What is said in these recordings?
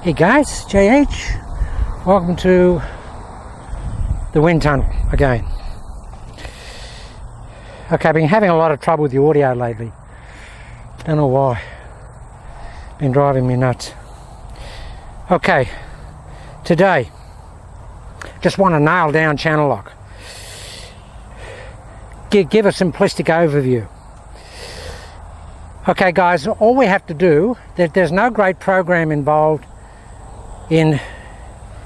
Hey guys, JH. Welcome to the wind tunnel again. Okay, I've been having a lot of trouble with the audio lately. Don't know why. Been driving me nuts. Okay, today, just want to nail down channel lock. Give a simplistic overview. Okay guys, all we have to do, there's no great program involved in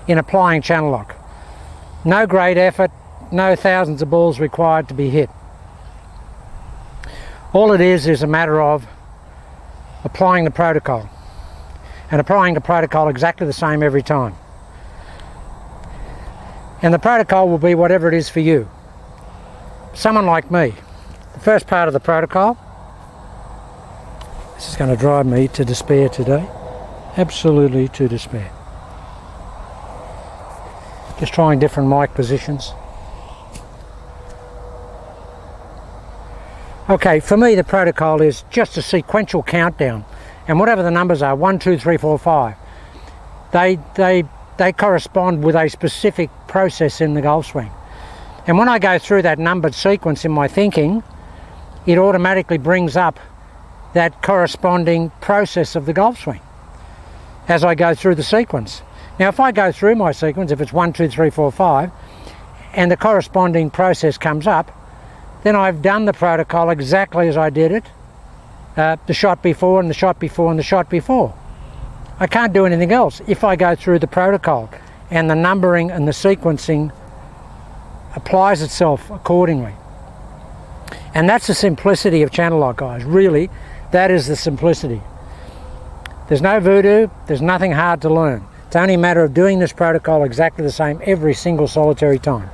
applying channel lock. No great effort, no thousands of balls required to be hit. All it is a matter of applying the protocol, and applying the protocol exactly the same every time. And the protocol will be whatever it is for you. Someone like me, the first part of the protocol, this is going to drive me to despair today, absolutely to despair. Just trying different mic positions. Okay, for me the protocol is just a sequential countdown, and whatever the numbers are, 1, 2, 3, 4, 5, they correspond with a specific process in the golf swing. And when I go through that numbered sequence in my thinking, it automatically brings up that corresponding process of the golf swing as I go through the sequence. Now if I go through my sequence, if it's 1, 2, 3, 4, 5, and the corresponding process comes up, then I've done the protocol exactly as I did it, the shot before and the shot before and the shot before. I can't do anything else if I go through the protocol, and the numbering and the sequencing applies itself accordingly. And that's the simplicity of channel lock, guys. Really, that is the simplicity. There's no voodoo, there's nothing hard to learn. It's only a matter of doing this protocol exactly the same every single solitary time.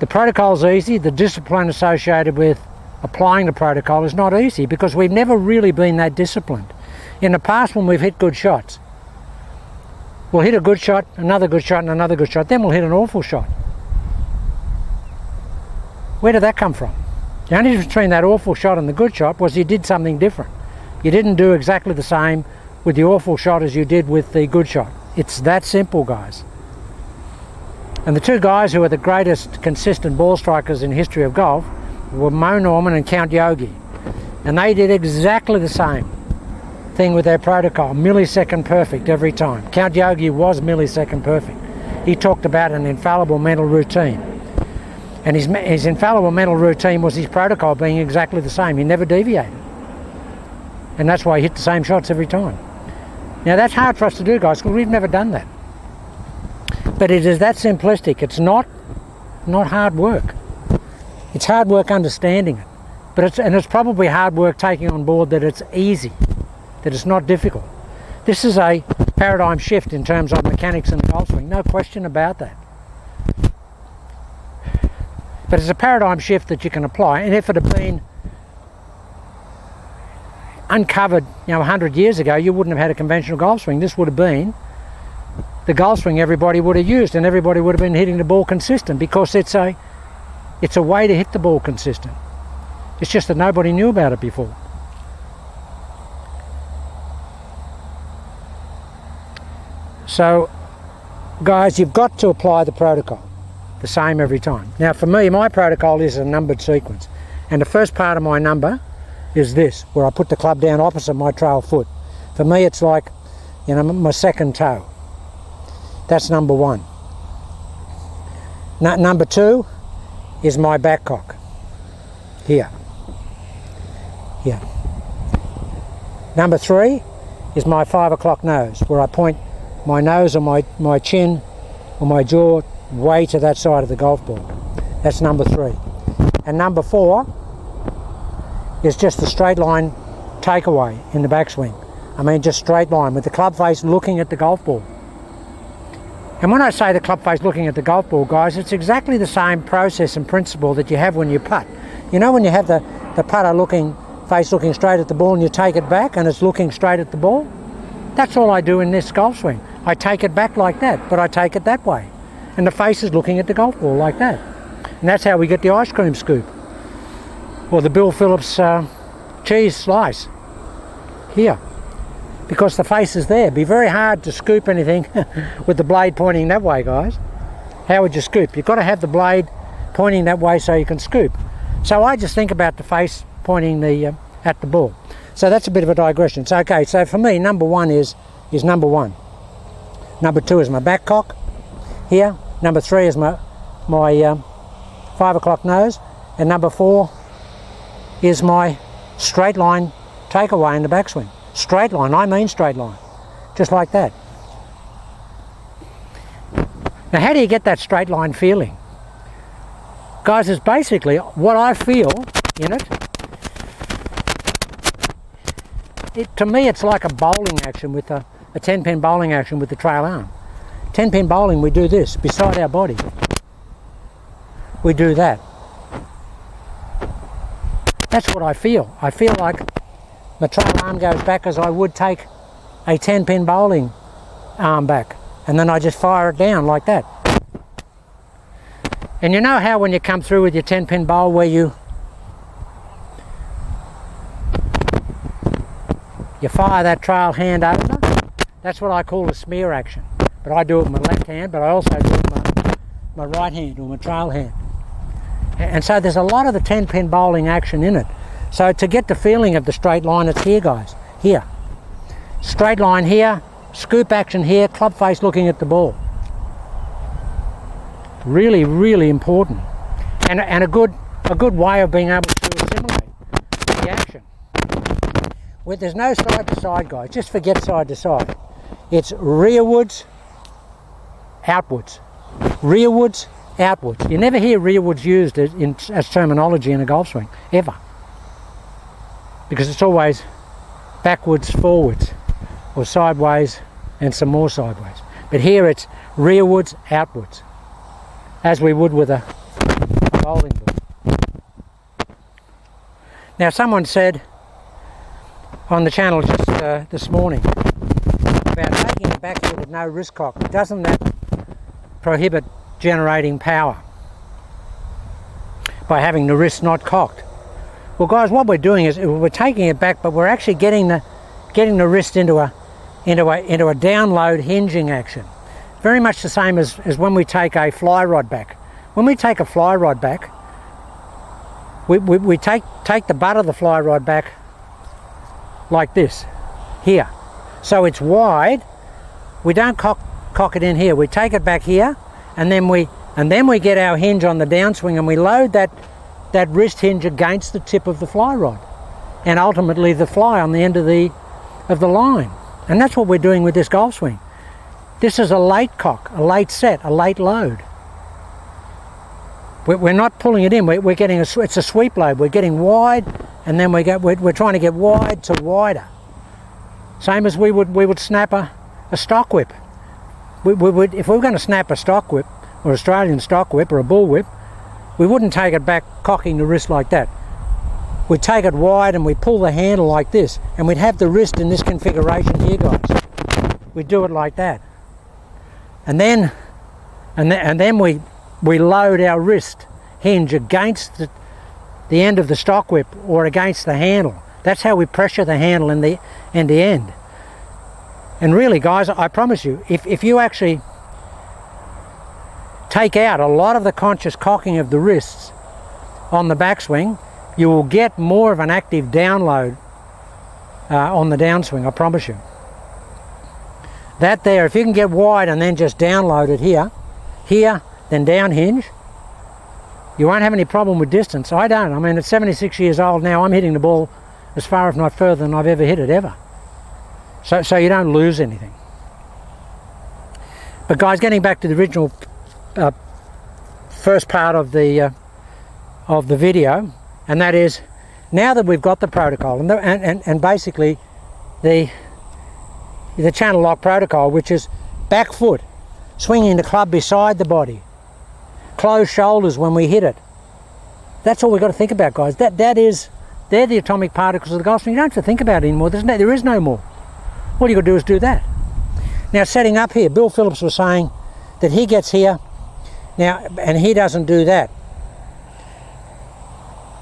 The protocol's easy. The discipline associated with applying the protocol is not easy, because we've never really been that disciplined. In the past, when we've hit good shots, we'll hit a good shot, another good shot, and another good shot, then we'll hit an awful shot. Where did that come from? The only difference between that awful shot and the good shot was you did something different. You didn't do exactly the same with the awful shot as you did with the good shot. It's that simple, guys. And the two guys who are the greatest consistent ball strikers in history of golf were Mo Norman and Count Yogi. And they did exactly the same thing with their protocol, millisecond perfect every time. Count Yogi was millisecond perfect. He talked about an infallible mental routine. And his infallible mental routine was his protocol being exactly the same. He never deviated. And that's why he hit the same shots every time. Now that's hard for us to do, guys, because we've never done that. But it is that simplistic. It's not hard work. It's hard work understanding it. But it's probably hard work taking on board that it's easy, that it's not difficult. This is a paradigm shift in terms of mechanics in the golf swing, no question about that. But it's a paradigm shift that you can apply, and if it had been uncovered, 100 years ago, you wouldn't have had a conventional golf swing. This would have been the golf swing everybody would have used, and everybody would have been hitting the ball consistent, because it's a way to hit the ball consistent. It's just that nobody knew about it before. So, guys, you've got to apply the protocol the same every time. Now, for me, my protocol is a numbered sequence, and the first part of my number is this, where I put the club down opposite my trail foot. For me, it's like, my second toe. That's number 1. Number 2 is my back cock. Here. Number 3 is my 5 o'clock nose, where I point my nose or my chin or my jaw way to that side of the golf ball. That's number 3. And number 4 is just a straight line takeaway in the backswing. I mean, just straight line with the club face looking at the golf ball. And when I say the club face looking at the golf ball, guys, it's exactly the same process and principle that you have when you putt. When you have the putter face looking straight at the ball, and you take it back and it's looking straight at the ball? That's all I do in this golf swing. I take it back like that, but I take it that way. And the face is looking at the golf ball like that. And that's how we get the ice cream scoop, or the Bill Phillips cheese slice. Here. because the face is there. It'd be very hard to scoop anything with the blade pointing that way, guys. How would you scoop? You've got to have the blade pointing that way so you can scoop. So I just think about the face pointing at the ball. So that's a bit of a digression. So okay, so for me, number one is number one. Number two is my back cock here. Number three is my 5 o'clock nose, and number four is my straight line takeaway in the backswing. Straight line, I mean straight line, just like that. Now, how do you get that straight line feeling? Guys, it's basically what I feel in it. To me, it's like a bowling action with a 10-pin bowling action with the trail arm. 10-pin bowling, we do this beside our body. We do that. That's what I feel. I feel like my trail arm goes back as I would take a 10-pin bowling arm back, and then I just fire it down like that. And you know how when you come through with your 10-pin bowl where you fire that trail hand over? That's what I call a smear action. But I do it with my left hand, but I also do it with my right hand or my trail hand. And so there's a lot of the 10-pin bowling action in it. So to get the feeling of the straight line, it's here, guys. Here. Straight line here, scoop action here, club face looking at the ball. Really, really important. And a good way of being able to assimilate the action. Where there's no side to side, guys. Just forget side to side. It's rearwards, outwards. Rearwards, outwards. You never hear rearwards used as terminology in a golf swing, ever. Because it's always backwards, forwards, or sideways and some more sideways. But here it's rearwards, outwards, as we would with a bowling ball. Now, someone said on the channel just this morning about taking it back here with no wrist cock. Doesn't that prohibit generating power by having the wrist not cocked? Well, guys, what we're doing is we're taking it back, but we're actually getting the wrist into a download hinging action. Very much the same as when we take a fly rod back. When we take a fly rod back, we take the butt of the fly rod back like this, here. So it's wide. We don't cock it in here. We take it back here, and then we get our hinge on the downswing, and we load that wrist hinge against the tip of the fly rod, and ultimately the fly on the end of the line. And that's what we're doing with this golf swing. This is a late cock, a late set, a late load. We're not pulling it in. We're getting it's a sweep load. We're getting wide, and then we're trying to get wide to wider. Same as we would snap a stock whip. If we were going to snap a stock whip, or Australian stock whip, or a bull whip, we wouldn't take it back cocking the wrist like that. We'd take it wide and we'd pull the handle like this, and we'd have the wrist in this configuration here, guys. We'd do it like that. And then we load our wrist hinge against the end of the stock whip or against the handle. That's how we pressure the handle in the end. And really, guys, I promise you, if you actually take out a lot of the conscious cocking of the wrists on the backswing, you will get more of an active download on the downswing, I promise you. That there, if you can get wide and then just download it here, then down hinge, you won't have any problem with distance. I don't. I mean, at 76 years old now, I'm hitting the ball as far, if not further, than I've ever hit it, ever. So you don't lose anything. But guys, getting back to the original first part of the video, and that is, now that we've got the protocol and basically the channel lock protocol, which is back foot, swinging the club beside the body, closed shoulders when we hit it. That's all we've got to think about, guys. They're the atomic particles of the golf swing. You don't have to think about it anymore. There is no more. All you got to do is do that. Now, setting up here, Bill Phillips was saying that he gets here now, and he doesn't do that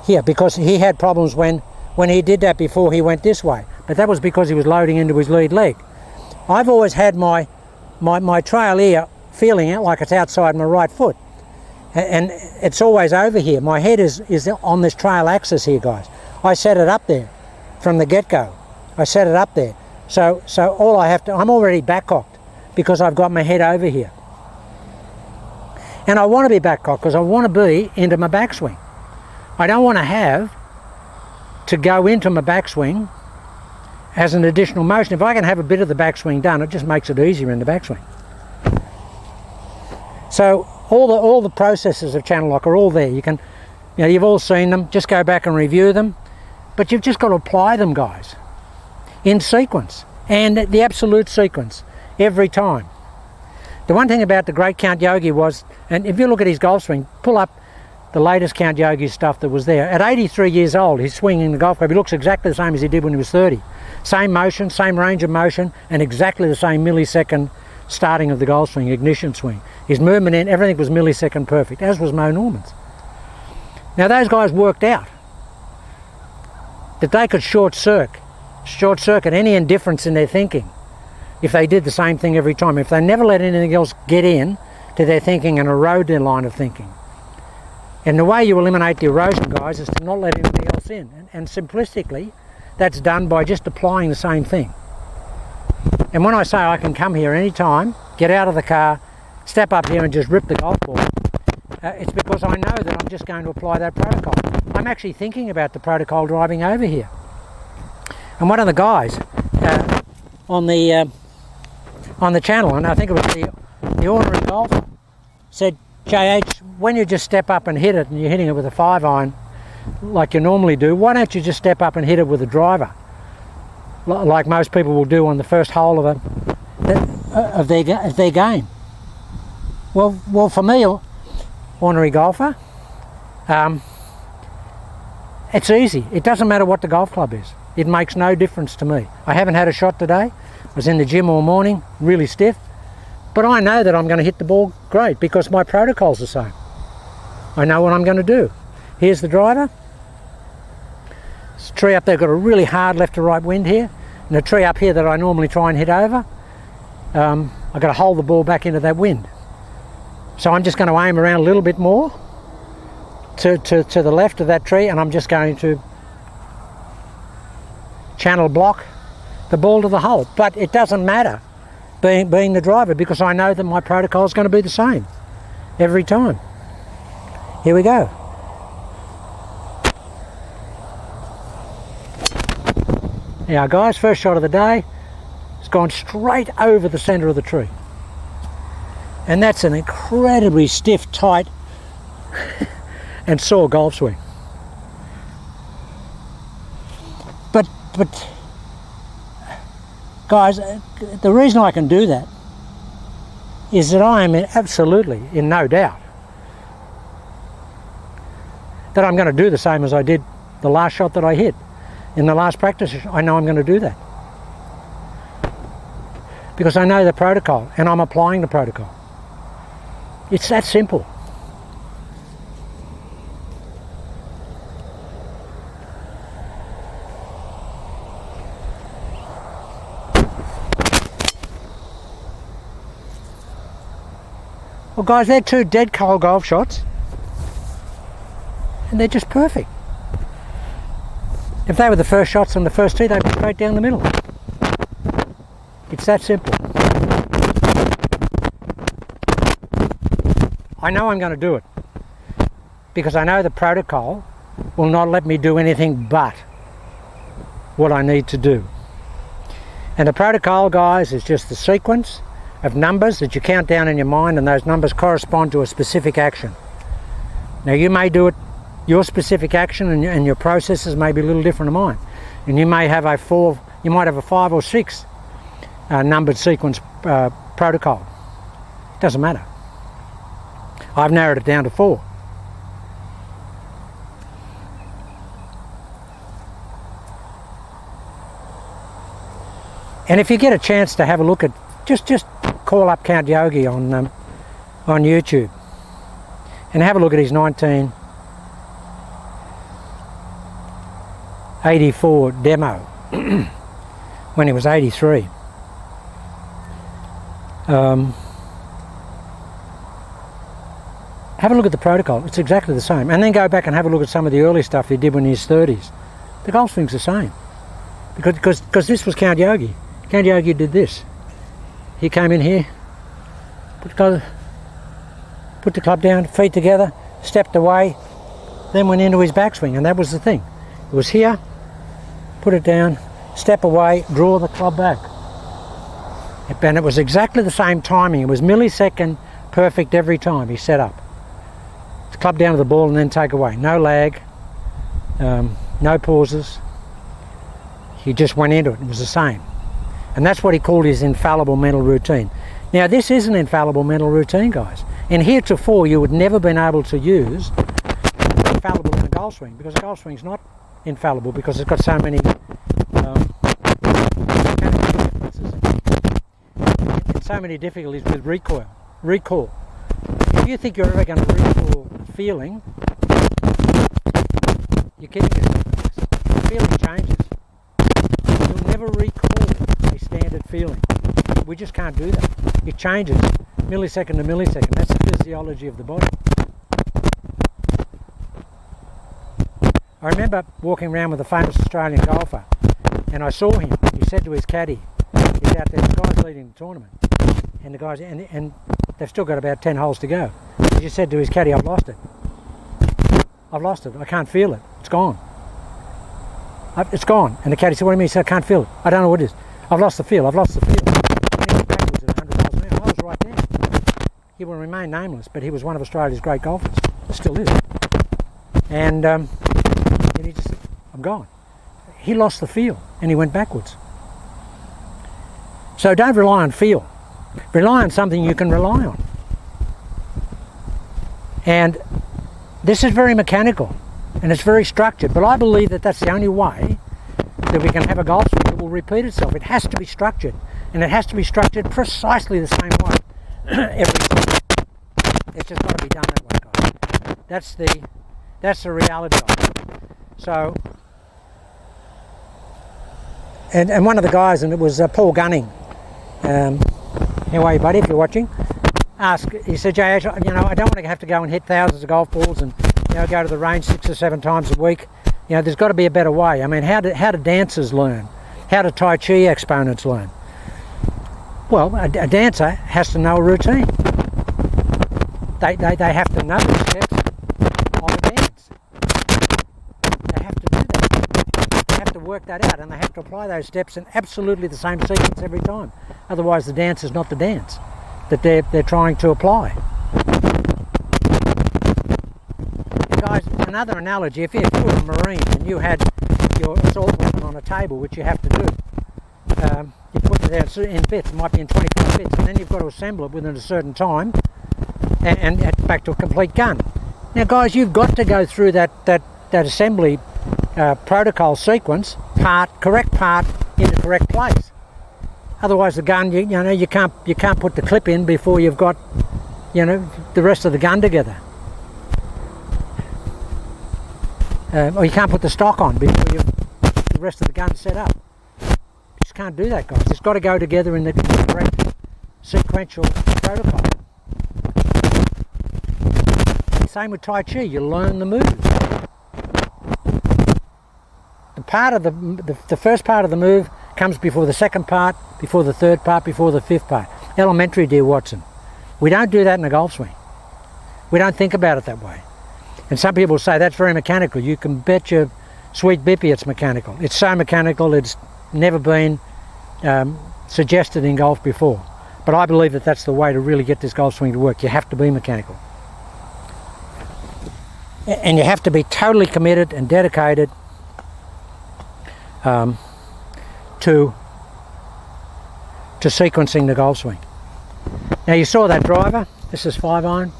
here because he had problems when he did that before he went this way. but that was because he was loading into his lead leg. I've always had my trail ear feeling it like it's outside my right foot, and it's always over here. My head is on this trail axis here, guys. I set it up there from the get-go. I set it up there. So all I have to, I'm already back-cocked because I've got my head over here. And I want to be back-cocked because I want to be into my backswing. I don't want to have to go into my backswing as an additional motion. If I can have a bit of the backswing done, it just makes it easier in the backswing. So all the processes of channel lock are all there. You can, you've all seen them. Just go back and review them. But you've just got to apply them, guys, in sequence, and the absolute sequence every time. The one thing about the great Count Yogi was, and if you look at his golf swing, pull up the latest Count Yogi stuff that was there. At 83 years old, he's swinging the golf club. He looks exactly the same as he did when he was 30. Same motion, same range of motion, and exactly the same millisecond starting of the golf swing, ignition swing. His movement in, everything was millisecond perfect, as was Mo Norman's. Now those guys worked out that they could short circuit any indifference in their thinking if they did the same thing every time, if they never let anything else get in to their thinking and erode their line of thinking. And the way you eliminate the erosion, guys, is to not let anything else in. And simplistically, that's done by just applying the same thing. And when I say I can come here any time, get out of the car, step up here and just rip the golf ball, it's because I know that I'm just going to apply that protocol. I'm actually thinking about the protocol driving over here. And one of the guys on the channel, and I think it was the ordinary golfer, said, JH, when you just step up and hit it, and you're hitting it with a 5-iron like you normally do, why don't you just step up and hit it with a driver, like most people will do on the first hole of their game? Well, for me, ordinary golfer, it's easy. It doesn't matter what the golf club is. It makes no difference to me. I haven't had a shot today. I was in the gym all morning, really stiff. But I know that I'm going to hit the ball great because my protocol's the same. I know what I'm going to do. Here's the driver. This tree up there got a really hard left to right wind here. And the tree up here that I normally try and hit over, I've got to hold the ball back into that wind. So I'm just going to aim around a little bit more to the left of that tree, and I'm just going to channel block the ball to the hole. But it doesn't matter being the driver, because I know that my protocol is going to be the same every time. Here we go. Now guys, first shot of the day, it's gone straight over the centre of the tree. And that's an incredibly stiff, tight and sore golf swing. But guys, the reason I can do that is that I am absolutely in no doubt that I'm going to do the same as I did the last shot that I hit in the last practice. I know I'm going to do that because I know the protocol and I'm applying the protocol. It's that simple. Well guys, they're two dead cold golf shots and they're just perfect. If they were the first shots on the first tee, they'd be straight down the middle. It's that simple. I know I'm going to do it because I know the protocol will not let me do anything but what I need to do. And the protocol, guys, is just the sequence of numbers that you count down in your mind, and those numbers correspond to a specific action. Now you may do it, your specific action and your processes may be a little different to mine, and you may have a 5 or 6 numbered sequence protocol. It doesn't matter. I've narrowed it down to 4. And if you get a chance to have a look at, just call up Count Yogi on YouTube and have a look at his 1984 demo when he was 83. Have a look at the protocol. It's exactly the same. And then go back and have a look at some of the early stuff he did when he was 30s. The golf swing's the same. Because this was Count Yogi. Count Yogi did this. He came in here, put the club down, feet together, stepped away, then went into his backswing, and that was the thing. It was here, put it down, step away, draw the club back. And it was exactly the same timing. It was millisecond perfect every time he set up. Club down to the ball and then take away. No lag, no pauses. He just went into it. It was the same. And that's what he called his infallible mental routine. Now, this is an infallible mental routine, guys. And heretofore, you would never been able to use infallible in a golf swing, because a golf swing is not infallible, because it's got so many so many difficulties with recall. If you think you're ever going to recall a feeling, you're kidding yourself. The feeling changes. You'll never recall a standard feeling. We just can't do that. It changes millisecond to millisecond. That's the physiology of the body. I remember walking around with a famous Australian golfer, and I saw him. He said to his caddy, he's out there, the guy's leading the tournament, and the guys, and they've still got about 10 holes to go. He just said to his caddy, I've lost it. I've lost it. I can't feel it. It's gone. It's gone. And the caddy said, what do you mean? He said, I can't feel it. I don't know what it is. I've lost the feel. I've lost the feel. And he went backwards at 100 miles an hour. I was right there. He will remain nameless, but he was one of Australia's great golfers. Still is. And he just said, I'm gone. He lost the feel and he went backwards. So don't rely on feel. Rely on something you can rely on. And this is very mechanical and it's very structured, but I believe that that's the only way that we can have a golf swing that will repeat itself. It has to be structured, and it has to be structured precisely the same way every time. It's just got to be done that way, guys. That's the reality of it. So, and one of the guys, and it was Paul Gunning, how are you, buddy, if you're watching? He said, JH, you know, I don't want to have to go and hit thousands of golf balls and, you know, go to the range 6 or 7 times a week. You know, there's got to be a better way. I mean, how do dancers learn? How do Tai Chi exponents learn? Well, a dancer has to know a routine. They have to know the steps of a dance. They have to do that. They have to work that out, and they have to apply those steps in absolutely the same sequence every time. Otherwise, the dance is not the dance that they're trying to apply. And guys, another analogy, if you were a Marine and you had your assault weapon on a table, which you have to do, you put it out in bits, it might be in 25 bits, and then you've got to assemble it within a certain time and back to a complete gun. Now guys, you've got to go through that assembly protocol sequence, correct part in the correct place. Otherwise, the gun, you know, you can't put the clip in before you've got, you know, the rest of the gun together. Or you can't put the stock on before you've the rest of the gun set up. You just can't do that, guys. It's got to go together in the correct sequential protocol. Same with Tai Chi. You learn the moves. The first part of the move comes before the second part, before the third part, before the fifth part. Elementary, dear Watson. We don't do that in a golf swing. We don't think about it that way. And some people say that's very mechanical. You can bet your sweet bippy it's mechanical. It's so mechanical, it's never been suggested in golf before. But I believe that that's the way to really get this golf swing to work. You have to be mechanical. And you have to be totally committed and dedicated to sequencing the golf swing. Now you saw that driver. This is 5-iron.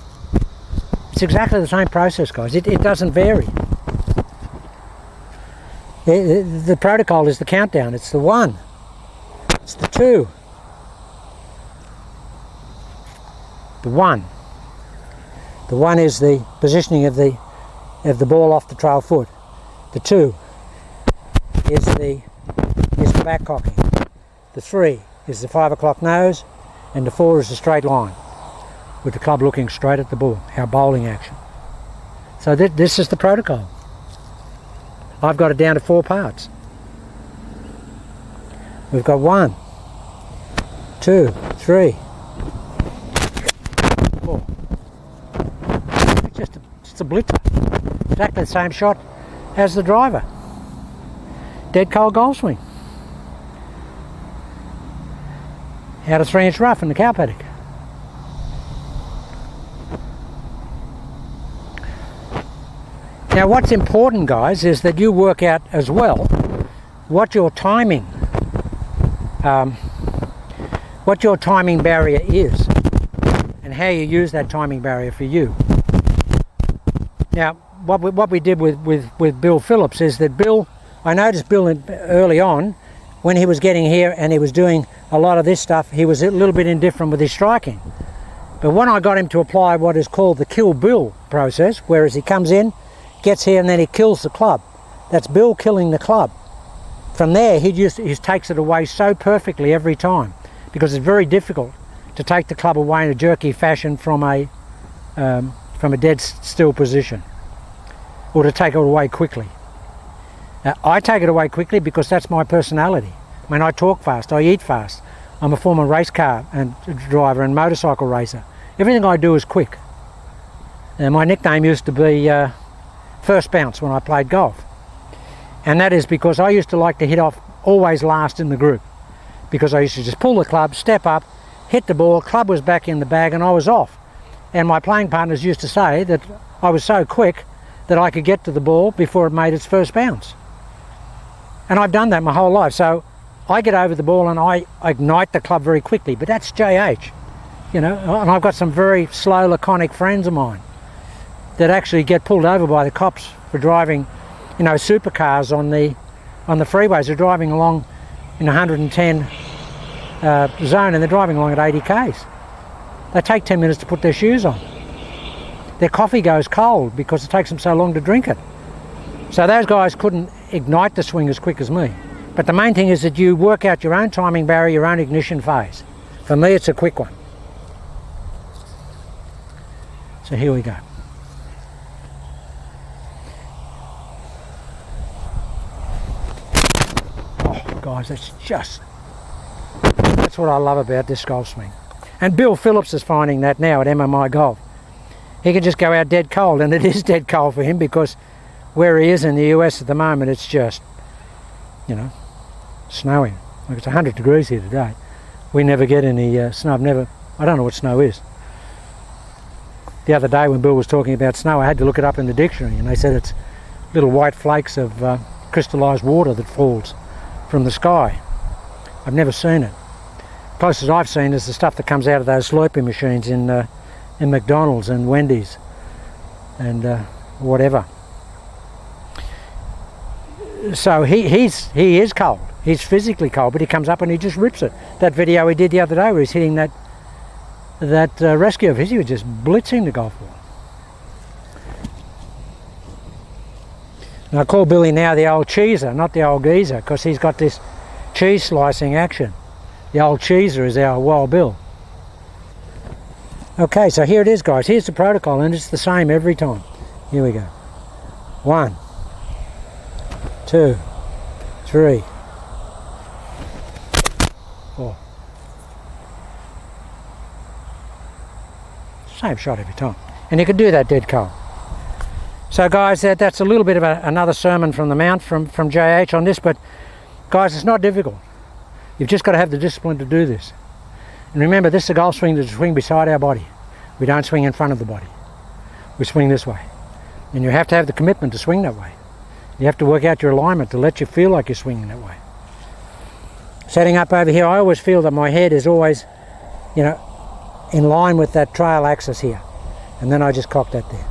It's exactly the same process, guys. It doesn't vary. The protocol is the countdown. It's the 1. It's the 2. The 1. The 1 is the positioning of the ball off the trail foot. The 2 is the back cocking. the 3 is the 5 o'clock nose, and the 4 is the straight line, with the club looking straight at the ball, our bowling action. So this is the protocol. I've got it down to 4 parts. We've got 1, 2, 3, 4. It's just a blitzer. Exactly the same shot as the driver. Dead cold golf swing. Out of 3-inch rough in the cow paddock. Now what's important, guys, is that you work out as well what your timing barrier is and how you use that timing barrier for you. Now what we did with Bill Phillips is that I noticed Bill early on, when he was getting here and he was doing a lot of this stuff, he was a little bit indifferent with his striking. But when I got him to apply what is called the Kill Bill process, whereas he comes in, gets here and then he kills the club. That's Bill killing the club. From there he takes it away so perfectly every time, because it's very difficult to take the club away in a jerky fashion from a dead still position, or to take it away quickly. I take it away quickly because that's my personality. I mean, I talk fast, I eat fast. I'm a former race car and driver and motorcycle racer. Everything I do is quick. And my nickname used to be First Bounce when I played golf. And that is because I used to like to hit off always last in the group, because I used to just pull the club, step up, hit the ball, club was back in the bag and I was off. And my playing partners used to say that I was so quick that I could get to the ball before it made its first bounce. And I've done that my whole life. So I get over the ball and I ignite the club very quickly, but that's JH, you know. And I've got some very slow, laconic friends of mine that actually get pulled over by the cops for driving, you know, supercars on the freeways. They're driving along in 110 zone and they're driving along at 80 k's. They take 10 minutes to put their shoes on. Their coffee goes cold because it takes them so long to drink it. So those guys couldn't ignite the swing as quick as me. But the main thing is that you work out your own timing barrier, your own ignition phase. For me, it's a quick one. So here we go. Oh, guys, that's what I love about this golf swing. And Bill Phillips is finding that now at MMI Golf. He can just go out dead cold, and it is dead cold for him because where he is in the US at the moment, it's just, you know, snowing. Like it's 100 degrees here today. We never get any snow. I don't know what snow is. The other day when Bill was talking about snow, I had to look it up in the dictionary, and they said it's little white flakes of crystallized water that falls from the sky. I've never seen it. Closest I've seen is the stuff that comes out of those Slurpee machines in McDonald's and Wendy's and whatever. So he is cold. He's physically cold, but he comes up and he just rips it. That video he did the other day where he's hitting that rescue of his, he was just blitzing the golf ball. And I call Billy now the old cheeser, not the old geezer, because he's got this cheese slicing action. The old cheeser is our Wild Bill. Okay, so here it is, guys. Here's the protocol, and it's the same every time. Here we go. 1, 2, 3, 4. Same shot every time. And you can do that dead cold. So guys, that's a little bit of another sermon from the mount from JH on this, but guys, it's not difficult. You've just got to have the discipline to do this. And remember, this is a golf swing that's a swing beside our body. We don't swing in front of the body. We swing this way. And you have to have the commitment to swing that way. You have to work out your alignment to let you feel like you're swinging that way. Setting up over here, I always feel that my head is always, you know, in line with that trail axis here. And then I just cock that there.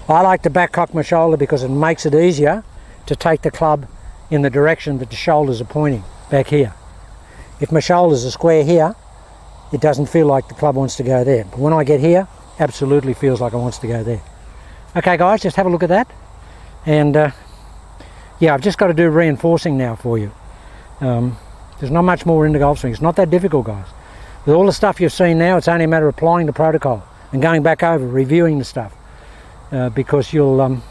I like to back cock my shoulder because it makes it easier to take the club in the direction that the shoulders are pointing, back here. If my shoulders are square here, it doesn't feel like the club wants to go there. But when I get here, absolutely feels like it wants to go there. Okay guys, just have a look at that. And yeah, I've just got to do reinforcing now for you. There's not much more in the golf swing. It's not that difficult, guys. With all the stuff you've seen now, it's only a matter of applying the protocol and going back over, reviewing the stuff, because you'll,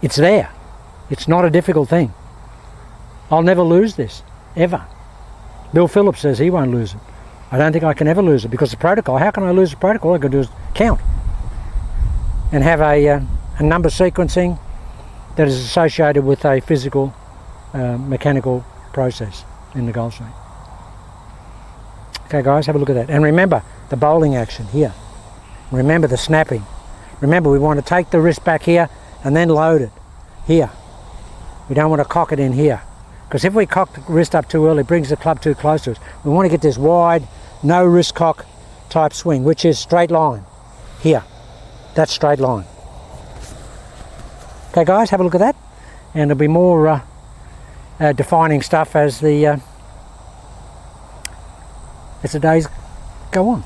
it's there. It's not a difficult thing. I'll never lose this, ever. Bill Phillips says he won't lose it. I don't think I can ever lose it, because the protocol, how can I lose the protocol? All I can do is count and have a number sequencing that is associated with a physical, mechanical process in the golf swing. Okay guys, have a look at that. And remember the bowling action here. Remember the snapping. Remember, we want to take the wrist back here and then load it here. We don't want to cock it in here, because if we cock the wrist up too early, it brings the club too close to us. We want to get this wide, no wrist cock type swing, which is straight line here. That's straight line. Okay guys, have a look at that, and there'll be more defining stuff as the days go on.